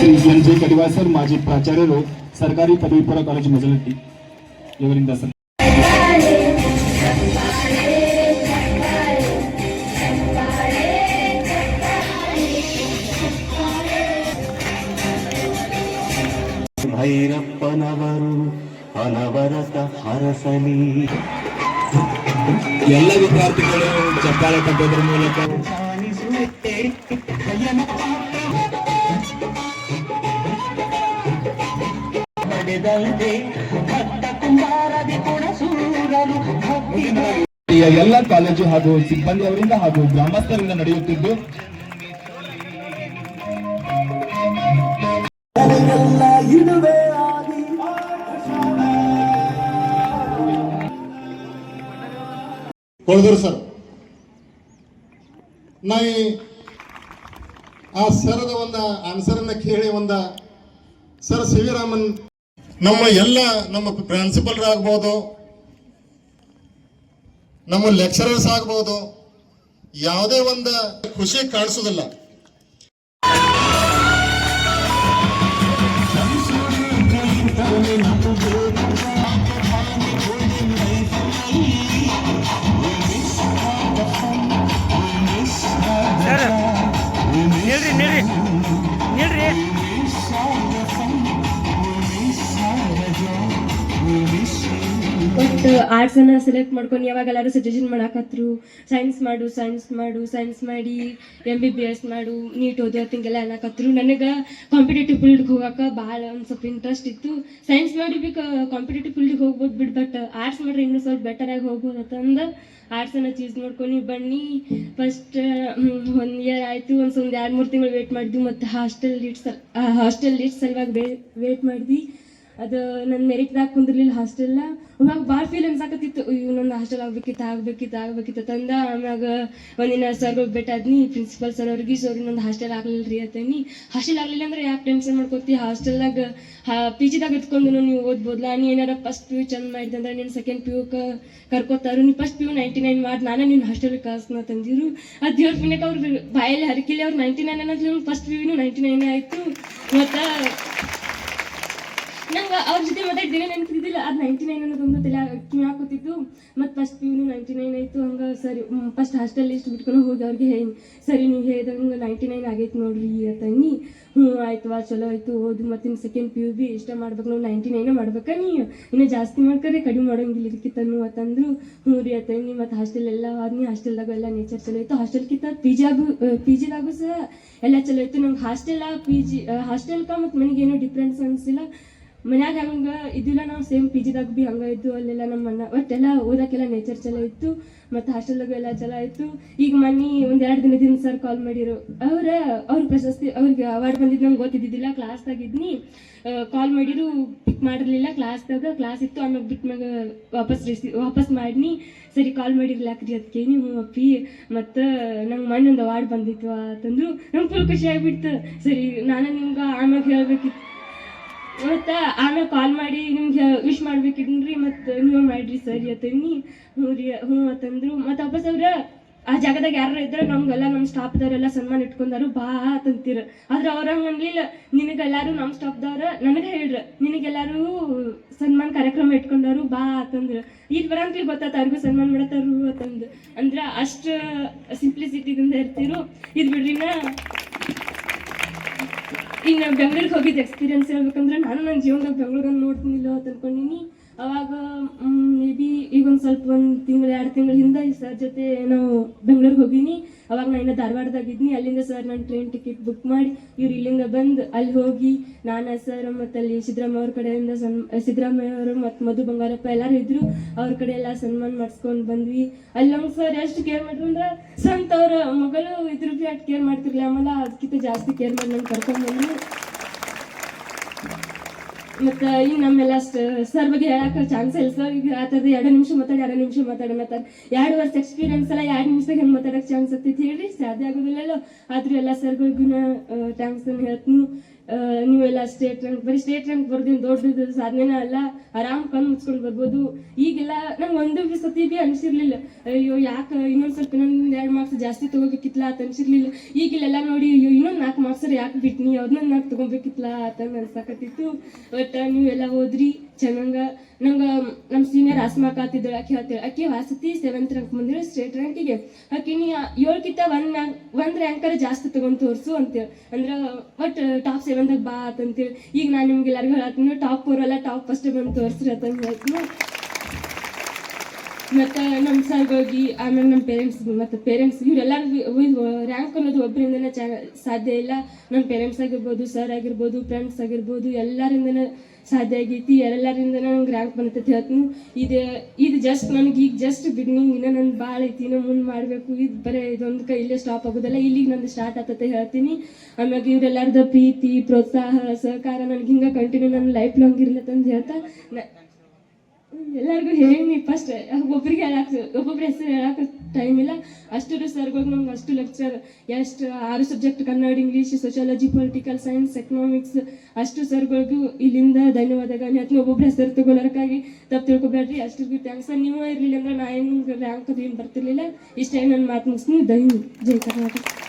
Shri N J Kadiwal sir, ಮಾಜಿ ಪ್ರಾಚಾರ್ಯರು, ಸರ್ಕಾರಿ ಪದವಿ ಪೂರ್ವ ಕಾಲೇಜು ಮಜಲಟ್ಟಿ ಇವರಿಂದ ಸರ್. ಭೈರಪ್ಪನವರು ಅನವರತ ಹರಸಲಿ. ಎಲ್ಲ ವಿದ್ಯಾರ್ಥಿಗಳು ಚಪ್ಪಾಳೆ ತಟ್ಟೋದ್ರ ಮೂಲಕ ಎಲ್ಲ ಕಾಲೇಜು ಹಾಗೂ ಸಿಬ್ಬಂದಿಯವರಿಂದ ಹಾಗೂ ಗ್ರಾಮಸ್ಥರಿಂದ ನಡೆಯುತ್ತಿದ್ದು ಕೊಳದರು ಸರ್ ನಾ ಆ ಸರದ ಒಂದು ಆನ್ಸರನ್ನ ಕೇಳಿ ಸರ್ ಸಿ ವಿ ರಾಮನ್ ನಮ್ಮ ಪ್ರಿನ್ಸಿಪಲ್ ಆಗ್ಬೋದು, ನಮ್ಮ ಲೆಕ್ಚರರ್ಸ್ ಆಗ್ಬೋದು, ಯಾವುದೇ ಒಂದು ಖುಷಿ ಕಾಣಿಸೋದಿಲ್ಲ. ಬಟ್ ಆರ್ಟ್ಸ್ ಅನ್ನ ಸೆಲೆಕ್ಟ್ ಮಾಡ್ಕೊಂಡು ಯಾವಾಗ ಎಲ್ಲರೂ ಸಜೆಷನ್ ಮಾಡಾಕತ್ರು, ಸೈನ್ಸ್ ಮಾಡಿ MBBS ಮಾಡು, ನೀಟ್ ಓದು ಹಿಂಗೆಲ್ಲ ಅನ್ನಕತ್ರು. ನನಗೆ ಕಾಂಪಿಟೇಟಿವ್ ಫೀಲ್ಡ್ಗೆ ಹೋಗಕ್ಕೆ ಭಾಳ ಒಂದು ಸ್ವಲ್ಪ ಇಂಟ್ರೆಸ್ಟ್ ಇತ್ತು. ಸೈನ್ಸ್ ಮಾಡಿ ಕಾಂಪಿಟೇಟಿವ್ ಫೀಲ್ಡ್ಗೆ ಹೋಗ್ಬೋದು ಬಿಡ್, ಬಟ್ ಆರ್ಟ್ಸ್ ಮಾಡ್ರೆ ಇನ್ನೂ ಸ್ವಲ್ಪ ಬೆಟರಾಗಿ ಹೋಗ್ಬೋದು ಅಂತಂದು ಆರ್ಟ್ಸನ್ನು ಚೂಸ್ ಮಾಡ್ಕೊಂಡು ಬನ್ನಿ. ಫಸ್ಟ್ 1 ಇಯರ್ ಆಯಿತು. ಒಂದು 2-3 ತಿಂಗಳು ವೇಟ್ ಮಾಡಿದ್ವಿ. ಮತ್ತು ಹಾಸ್ಟೆಲ್ ಲೀಡ್ಸ್ ಸಲುವಾಗಿ ವೇಟ್ ಮಾಡಿದ್ವಿ. ಅದು ನನ್ನ ಮೆರಿಟ್ದಾಗ ಕುಂದಿರ್ಲಿಲ್ಲ ಹಾಸ್ಟೆಲ್ನ. ಅವಾಗ ಭಾಳ ಫೀಲ್ ಅನ್ಸಾಕತ್ತಿತ್ತು, ಇನ್ನೊಂದು ಹಾಸ್ಟೆಲ್ ಆಗ್ಬೇಕಿತ್ತು ತಂದ. ಆಮ್ಯಾಗ ಒಂದಿನ ಸರ್ಗೆ ಭೇಟಾದ್ನಿ, ಪ್ರಿನ್ಸಿಪಲ್ ಸರ್ ಅವ್ರಿಗೆ. ಸರ್ ಇನ್ನೊಂದು ಹಾಸ್ಟೆಲ್ ಆಗಲಿಲ್ಲ ರೀ ಅಂತೇನಿ. ಹಾಸ್ಟೆಲ್ ಆಗಲಿಲ್ಲ ಅಂದ್ರೆ ಯಾಕೆ ಟೆನ್ಷನ್ ಮಾಡ್ಕೋತಿ, ಹಾಸ್ಟೆಲ್ದಾಗ PG ದಾಗ ಇಟ್ಕೊಂಡು ನೀವು ಓದ್ಬೋದ್ಲ. ನೀ ಏನಾರ ಫಸ್ಟ್ PU ಚಂದ ಮಾಡಿದೆ ಅಂದ್ರೆ ನೀನು ಸೆಕೆಂಡ್ PU ಕರ್ಕೋತಾರು. ನೀನು ಫಸ್ಟ್ PU 99 ಮಾಡಿ ನಾನೇ ನಿನ್ನ ಹಾಸ್ಟೆಲ್ಗೆ ಕಳ್ಸ್ನ ತಂದಿರು. ಅದು ದೇವ್ರ ಪುಣ್ಯಕ್ಕೆ ಅವ್ರು ಬಾಯಲ್ಲಿ ಹರಕಿಲ್ಲ. ಅವ್ರು 99 ಅನ್ನೋದು ಫಸ್ಟ್ PU 99 ಆಯಿತು. ಮತ್ತು ನಂಗೆ ಅವ್ರ ಜೊತೆ ಮಾತಾಡ್ದೇನೆ ನೆನಪಿದ್ದಿಲ್ಲ. ಅದು 99 ಅನ್ನೋದೊಂದು ತಲೆ ಹಾಕೋತಿತ್ತು. ಮತ್ತು ಫಸ್ಟ್ PU 99 ಆಯಿತು. ಹಂಗೆ ಸರಿ ಫಸ್ಟ್ ಹಾಸ್ಟೆಲ್ ಲಿಸ್ಟ್ ಬಿಟ್ಕೊಂಡು ಹೋಗಿ ಅವ್ರಿಗೆ ಹೇಳಿ, ಸರಿ ನೀವು ಹೇಳ್ದಂಗೆ 99 ಆಗೈತೆ ನೋಡ್ರಿ ತಂಗಿ. ಆಯ್ತು ಚಲೋ ಆಯಿತು ಓದು. ಮತ್ತು ಇನ್ನು ಸೆಕೆಂಡ್ PU ಬಿ ಇಷ್ಟ ಮಾಡ್ಬೇಕು, ನಾವು 99 ಮಾಡ್ಬೇಕಾ, ನೀ ಇನ್ನೂ ಜಾಸ್ತಿ ಮಾಡ್ಕರೆ ಕಡಿಮೆ ಮಾಡೋಂಗಿಲ್ಲ ಇದಕ್ಕಿತ್ತನು ಅಂತಂದ್ರು. ರೀ ತಂಗಿ. ಮತ್ತು ಹಾಸ್ಟೆಲ್ ಎಲ್ಲ ಆದ್ನಿ. ಹಾಸ್ಟೆಲ್ದಾಗ ಎಲ್ಲ ನೇಚರ್ ಚಲೋ ಇತ್ತು. ಹಾಸ್ಟೆಲ್ಕಿಂತ PG ದಾಗೂ ಸಹ ಎಲ್ಲ ಚಲೋ ಇತ್ತು. ನಂಗೆ ಹಾಸ್ಟೆಲ್ಕ ಮತ್ತು ಮನೆಗೇನೋ ಡಿಫ್ರೆನ್ಸ್ ಅನಿಸಿಲ್ಲ. ಮನ್ಯಾಗ ಹಂಗೆ ಇದ್ದಿಲ್ಲ, ನಾವು ಸೇಮ್ PG ದಾಗ ಭೀ ಹಂಗೆ ಇದ್ದು. ಅಲ್ಲೆಲ್ಲ ನಮ್ಮ ಅಣ್ಣ ಒಟ್ಟೆಲ್ಲ ಓದಕ್ಕೆಲ್ಲ ನೇಚರ್ ಚಲೋ ಇತ್ತು. ಮತ್ತು ಹಾಸ್ಟೆಲ್ದಾಗ ಎಲ್ಲ ಚಲೋ ಆಯಿತು. ಈಗ ಮೊನ್ನೆ 1-2 ದಿನದಿಂದ ಸರ್ ಕಾಲ್ ಮಾಡಿರು. ಅವ್ರ ಪ್ರಶಸ್ತಿ ಅವ್ರಿಗೆ ಅವಾರ್ಡ್ ಬಂದಿದ್ದು ನಂಗೆ ಗೊತ್ತಿದ್ದಿದ್ದಿಲ್ಲ. ಕ್ಲಾಸ್ದಾಗಿದ್ನಿ, ಕಾಲ್ ಮಾಡಿರು, ಪಿಕ್ ಮಾಡಿರಲಿಲ್ಲ. ಕ್ಲಾಸ್ ಇತ್ತು. ಆಮೇಲೆ ಬಿಟ್ಟು ಮ್ಯಾಗ ವಾಪಸ್ ಮಾಡಿನಿ. ಸರಿ ಕಾಲ್ ಮಾಡಿರ್ಲಾಕ್ರಿ ಅದಕ್ಕೆ ನೀವು ಅಪ್ಪಿ. ಮತ್ತು ನಂಗೆ ಮೊನ್ನೊಂದು ಅವಾರ್ಡ್ ಬಂದಿತ್ತು ಅಂತಂದ್ರು. ನಂಗೆ ಫುಲ್ ಖುಷಿ ಆಗಿಬಿಡ್ತು. ಸರಿ ನಾನು ನಿಮ್ಗೆ ಆಮ್ಯಾಗ ಹೇಳ್ಬೇಕಿತ್ತು. ಮತ್ತು ಆಮೇಲೆ ಕಾಲ್ ಮಾಡಿ ನಿಮ್ಗೆ ವಿಶ್ ಮಾಡ್ಬೇಕಿದ್ರಿ. ಮತ್ತು ನೀವು ಮಾಡಿರಿ ಸರಿ ಅತನಿ. ಹ್ಞೂ ಅಂತಂದ್ರು. ಮತ್ತು ವಾಪಸ್ ಅವ್ರ ಆ ಜಾಗದಾಗ ಯಾರು ಇದ್ರೆ ನಮ್ಗೆಲ್ಲ ನಮ್ಮ ಸ್ಟಾಫ್ದವರೆಲ್ಲ ಸನ್ಮಾನ ಇಟ್ಕೊಂಡಾರು ಬಾ ಅಂತಂತೀರ. ಆದ್ರೆ ಅವ್ರ ಹಂಗೆ ಅನ್ಲಿಲ್ಲ. ನಿನಗೆಲ್ಲರೂ ನಮ್ಮ ಸ್ಟಾಫ್ದವ್ರ ನನಗೆ ಹೇಳ್ರ, ನಿನಗೆಲ್ಲರೂ ಸನ್ಮಾನ ಕಾರ್ಯಕ್ರಮ ಇಟ್ಕೊಂಡಾರು ಬಾ ಅಂತಂದ್ರು. ಇದು ಬರಂತಲಿ ಗೊತ್ತಾತ ಅವ್ರಿಗೂ ಸನ್ಮಾನ ಮಾಡತ್ತಾರು ಅಂತಂದು. ಅಂದ್ರೆ ಅಷ್ಟು ಸಿಂಪ್ಲಿಸಿಟಿದಿಂದ ಇರ್ತಿರು. ಇದು ಬಿಡ್ರಿನ ಈಗ ನಾವು ಬೆಂಗ್ಳೂರಿಗೆ ಹೋಗಿದ್ದು ಎಕ್ಸ್ಪೀರಿಯನ್ಸ್ ಹೇಳ್ಬೇಕಂದ್ರೆ, ನಾನು ನನ್ನ ಜೀವನದಾಗ ಬೆಂಗ್ಳೂರನ್ನು ನೋಡ್ತೀನಿಲ್ಲ ಅಂತ ಅನ್ಕೊಂಡಿನಿ. ಅವಾಗ ಮೇ ಬಿ ಈಗ ಒಂದು ಸ್ವಲ್ಪ 1 ತಿಂಗಳು 2 ತಿಂಗಳ ಹಿಂದೆ ಈ ಸರ್ ಜೊತೆ ನಾವು ಬೆಂಗ್ಳೂರಿಗೆ ಹೋಗಿನಿ. ಅವಾಗ ನಾನು ಧಾರವಾಡದಾಗಿದ್ನಿ. ಅಲ್ಲಿಂದ ಸರ್ ನಾನು ಟ್ರೈನ್ ಟಿಕೆಟ್ ಬುಕ್ ಮಾಡಿ ಇವ್ರು ಇಲ್ಲಿಂದ ಬಂದು ಅಲ್ಲಿ ಹೋಗಿ ನಾನು ಸರ್ ಮತ್ತು ಅಲ್ಲಿ ಸಿದ್ದರಾಮಯ್ಯ ಅವ್ರ ಕಡೆಯಿಂದ ಸಿದ್ದರಾಮಯ್ಯ ಅವರು ಮತ್ತು ಮಧು ಬಂಗಾರಪ್ಪ ಎಲ್ಲರೂ ಇದ್ರು. ಅವ್ರ ಕಡೆ ಎಲ್ಲ ಸನ್ಮಾನ ಮಾಡಿಸ್ಕೊಂಡು ಬಂದ್ವಿ. ಅಲ್ಲಿ ನಮ್ಗೆ ಸರ್ ಎಷ್ಟು ಕೇರ್ ಮಾಡ್ರು ಅಂದ್ರೆ, ಸ್ವಂತ ಅವ್ರ ಮಗಳು ಇದ್ರ ಭೀ ಅಷ್ಟು ಕೇರ್ ಮಾಡ್ತಿರ್ಲಿ. ಆಮೇಲೆ ಅದಕ್ಕಿಂತ ಜಾಸ್ತಿ ಕೇರ್ ಮಾಡಿ ನಂಗೆ ಕರ್ಕೊಂಡ್ಬಂದು. ಮತ್ತು ಈಗ ನಮ್ಮೆಲ್ಲ ಸರ್ ಬಗ್ಗೆ ಹೇಳಕ್ಕೆ ಚಾನ್ಸ್ ಇಲ್ಲ. ಸರ್ ಈಗ ಆ ಥರದ್ದು 2 ನಿಮಿಷ ಮಾತಾಡೋಣ 2 ವರ್ಷ ಎಕ್ಸ್ಪೀರಿಯನ್ಸ್ ಎಲ್ಲ 2 ನಿಮಿಷದಾಗ ಹೆಂಗೆ ಮಾತಾಡೋಕ್ಕೆ ಚಾನ್ಸ್ ಆಗ್ತೈತಿ ಹೇಳ್ರಿ? ಸಾಧ್ಯ ಆಗೋದಿಲ್ಲಲ್ಲ. ಆದರೂ ಎಲ್ಲ ಸರ್ಗಳಿಗೂ ಥ್ಯಾಂಕ್ಸ್ ಅನ್ನು ಹೇಳ್ತೀನಿ. ನೀವೆಲ್ಲ ಬರೀ ಸ್ಟೇಟ್ ರ್ಯಾಂಕ್ ಬರ್ದೇನು ದೊಡ್ಡದು ಸಾಧನೆನೇ ಅಲ್ಲ. ಆರಾಮ್ ಕಣ್ಣು ಮುಚ್ಕೊಂಡು ಬರ್ಬೋದು. ಈಗೆಲ್ಲ ನಂಗೆ ಒಂದು ಸತಿ ಭೀ ಅನಿಸಿರ್ಲಿಲ್ಲ, ಅಯ್ಯೋ ಯಾಕೆ ಇನ್ನೊಂದು ಸ್ವಲ್ಪ ಇನ್ನೊಂದು 2 ಮಾರ್ಕ್ಸ್ ಜಾಸ್ತಿ ತೊಗೋಬೇಕಿತ್ತಲ್ಲ ಅಂತ ಅನಿಸಿರ್ಲಿಲ್ಲ. ಈಗಿಲ್ಲೆಲ್ಲ ನೋಡಿ ಅಯ್ಯೋ ಇನ್ನೊಂದು 4 ಮಾರ್ಕ್ಸ್ ಸರ್ ಯಾಕೆ ಬಿಟ್ನಿ ಅದನ್ನ ನಾನು ತೊಗೊಬೇಕಿತ್ತಲ್ಲ ಆತಂದು ಅನ್ಸಾಕತ್ತಿತ್ತು. ಬಟ್ ನೀವೆಲ್ಲ ಓದ್ರಿ ಚೆನ್ನಾಗ. ನಂಗೆ ನಮ್ಮ ಸೀನಿಯರ್ ಆಸ್ಮಾಕ ಆತಿದ್ದಳು, ಆಕೆ ಹೇಳ್ತೇವೆ ಆಕೆ ವಾಸತಿ 7th ರ್ಯಾಂಕ್ ಬಂದಿರೋ ಸ್ಟೇಟ್ ರ್ಯಾಂಕಿಗೆ. ಆಕೆ ನೀ 7ಕ್ಕಿಂತ ಒಂದು ರ್ಯಾಂಕರ ಜಾಸ್ತಿ ತೊಗೊಂಡು ತೋರಿಸು ಅಂತೇಳಿ ಅಂದ್ರೆ ಬಟ್ ಟಾಪ್ 7ದಾಗ ಬಾ ಅಂತೇಳಿ. ಈಗ ನಾನು ನಿಮ್ಗೆ ಎಲ್ಲರಿಗೂ ಹೇಳ್ತೀನಿ ಟಾಪ್ 4 ಅಲ್ಲ ಟಾಪ್ ಫಸ್ಟ್ ಬಂದು ತೋರಿಸ್ರಿ ಅಂತಂದು ಹೇಳ್ತೀನಿ. ಮತ್ತು ನಮ್ಮ ಸರ್ಗೋಗಿ ಆಮೇಲೆ ನಮ್ಮ ಪೇರೆಂಟ್ಸ್ ಇವರೆಲ್ಲರಿಗೂ ರ್ಯಾಂಕ್ ಅನ್ನೋದು ಒಬ್ಬರಿಂದನೇ ಸಾಧ್ಯ ಇಲ್ಲ. ನಮ್ಮ ಪೇರೆಂಟ್ಸ್ ಆಗಿರ್ಬೋದು, ಸರ್ ಆಗಿರ್ಬೋದು, ಫ್ರೆಂಡ್ಸ್ ಆಗಿರ್ಬೋದು, ಎಲ್ಲರಿಂದನೇ ಸಾಧ್ಯ ಆಗೈತಿ. ಎಲ್ಲರಿಂದ ನಂಗೆ ರ್ಯಾಂಕ್ ಬಂತೈತೆ ಹೇಳ್ತೀನಿ. ಇದು ಜಸ್ಟ್ ನನಗೆ ಈಗ ಜಸ್ಟ್ ಬಿಗಿನಿಂಗ್, ಇನ್ನೂ ನನ್ನ ಭಾಳ ಐತಿ, ಇನ್ನೂ ಮುಂದೆ ಮಾಡಬೇಕು. ಇದು ಬರೀ ಇದೊಂದು ಇಲ್ಲೇ ಸ್ಟಾಪ್ ಆಗೋದಲ್ಲ, ಇಲ್ಲಿಗೆ ನಂದು ಸ್ಟಾರ್ಟ್ ಆಗ್ತತೆ ಹೇಳ್ತೀನಿ. ಆಮ್ಯಾಗ ಇವರೆಲ್ಲರದ ಪ್ರೀತಿ, ಪ್ರೋತ್ಸಾಹ, ಸಹಕಾರ ನನಗೆ ಹಿಂಗೆ ಕಂಟಿನ್ಯೂ ನನ್ನ ಲೈಫ್ ಲಾಂಗ್ ಇರ್ಲತ್ತಂದು ಹೇಳ್ತಾ ಎಲ್ಲರಿಗೂ ಹೇಳಿ ಫಸ್ಟ್ ಒಬ್ಬೊಬ್ಬರಿಗೆ ಒಬ್ಬೊಬ್ರ ಹೆಸರು ಹೇಳಕ್ಕೆ ಟೈಮ್ ಇಲ್ಲ. ಅಷ್ಟು ಸರ್ಗಳಿಗೆ ನಮ್ಗೆ ಅಷ್ಟು ಲೆಕ್ಚರ್, ಎಷ್ಟು 6 subject Kannada, English, sociology, political science, economics, ಅಷ್ಟು ಸರ್ಗಳಿಗೂ ಇಲ್ಲಿಂದ ಧನ್ಯವಾದಗಳು. ಅಥವಾ ಒಬ್ಬೊಬ್ಬರ ಹೆಸರು ತಗೊಳ್ಳೋಕ್ಕಾಗಿ ತಪ್ಪು ತಿಳ್ಕೊಬೇಡ್ರಿ. ಅಷ್ಟಿಗೂ ಥ್ಯಾಂಕ್ಸ್. ನೀವು ಇರಲಿಲ್ಲ ಅಂದ್ರೆ ನಾ ಏನು ರ್ಯಾಂಕ್ ಅದು ಏನು ಬರ್ತಿರ್ಲಿಲ್ಲ. ಇಷ್ಟೇ ನನ್ನ ಮಾತು ಮುಗಿಸ್ತೀನಿ. ಜೈ ಕರ್ನಾಟಕ.